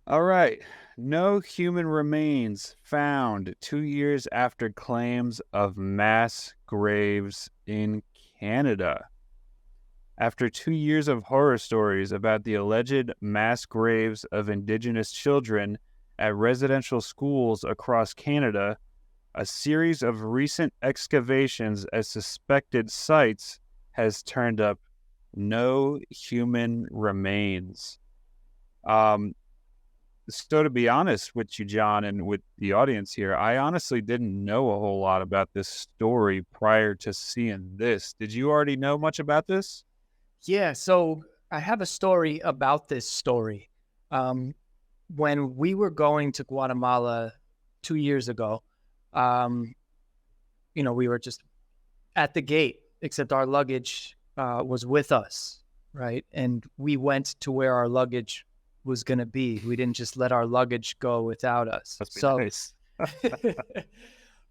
All right. No human remains found 2 years after claims of mass graves in Canada. After 2 years of horror stories about the alleged mass graves of Indigenous children at residential schools across Canada, a series of recent excavations at suspected sites has turned up no human remains. Um, so to be honest with you, John, and with the audience here, I honestly didn't know a whole lot about this story prior to seeing this. Did you already know much about this? Yeah, so I have a story about this story. Um, when we were going to Guatemala 2 years ago, um, we were just at the gate, except our luggage was with us, right? And we went to where our luggage was going to be. We didn't just let our luggage go without us. Must be So, nice.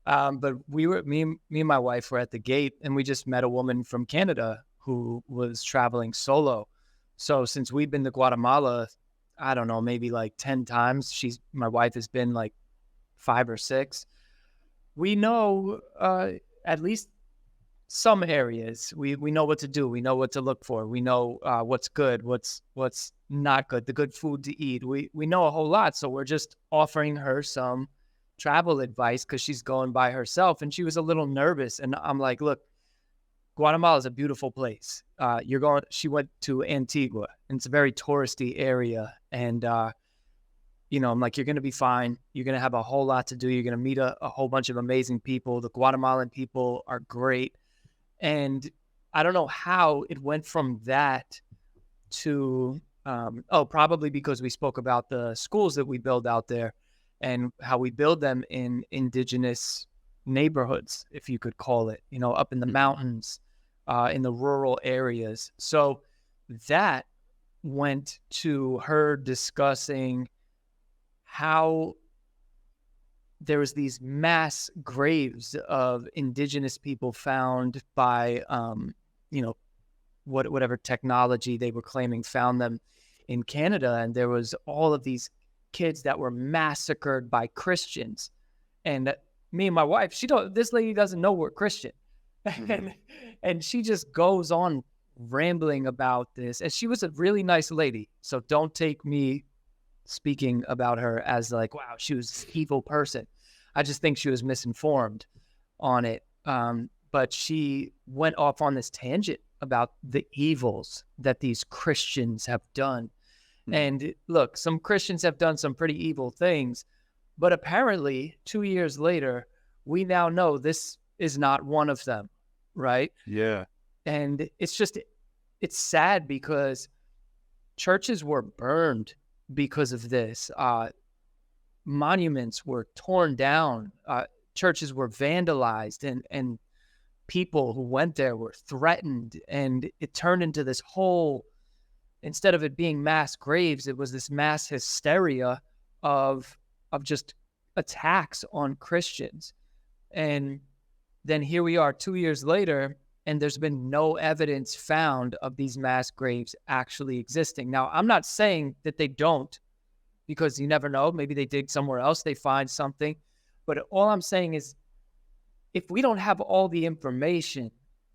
but me and my wife were at the gate, and we just met a woman from Canada who was traveling solo. So since we've been to Guatemala, I don't know, maybe like 10 times. My wife has been like five or six. We know at least some areas. We know what to do. We know what to look for. We know what's good, what's not good, the good food to eat. We know a whole lot. So we're just offering her some travel advice because she's going by herself, and she was a little nervous. And I'm like, look, Guatemala is a beautiful place. She went to Antigua, and it's a very touristy area. And, I'm like, you're going to be fine. You're going to have a whole lot to do. You're going to meet a whole bunch of amazing people. The Guatemalan people are great. And I don't know how it went from that to, probably because we spoke about the schools that we build out there and how we build them in indigenous neighborhoods, if you could call it, up in the mountains, in the rural areas. So that went to her discussing how there was these mass graves of indigenous people found by, whatever technology they were claiming found them in Canada. And there was all of these kids that were massacred by Christians. And me and my wife, this lady doesn't know we're Christian. and she just goes on rambling about this. And she was a really nice lady. So don't take me speaking about her as like, wow, she was this evil person. I just think she was misinformed on it. But she went off on this tangent about the evils that these Christians have done. And look, some Christians have done some pretty evil things, but apparently 2 years later, we now know this is not one of them, right? Yeah. And it's sad because churches were burned because of this. Monuments were torn down. Churches were vandalized, and people who went there were threatened. And it turned into this whole, instead of it being mass graves, it was this mass hysteria of just attacks on Christians. And then here we are 2 years later, and there's been no evidence found of these mass graves actually existing. Now, I'm not saying that they don't, because you never know. Maybe they dig somewhere else, they find something. But all I'm saying is, if we don't have all the information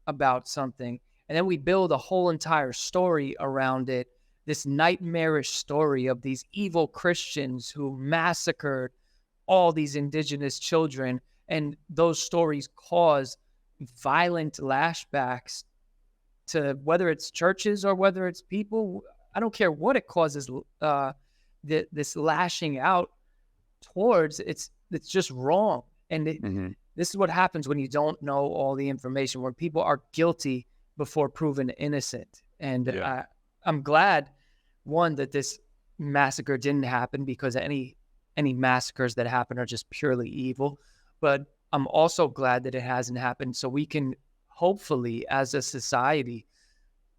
about something, and then we build a whole entire story around it, this nightmarish story of these evil Christians who massacred all these indigenous children, and those stories cause violent lashbacks to whether it's churches or whether it's people. I don't care what it causes, this lashing out towards. It's just wrong. And this is what happens when you don't know all the information, when people are guilty before proven innocent. And Yeah. I'm glad, one, that this massacre didn't happen, because any massacres that happen are just purely evil. But I'm also glad that it hasn't happened, so we can hopefully, as a society,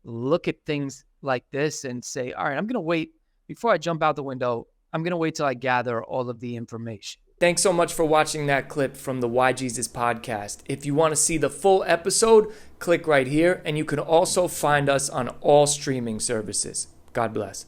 look at things like this and say, all right, I'm going to wait before I jump out the window. I'm going to wait till I gather all of the information. Thanks so much for watching that clip from the Why Jesus podcast. If you want to see the full episode, click right here, and you can also find us on all streaming services. God bless.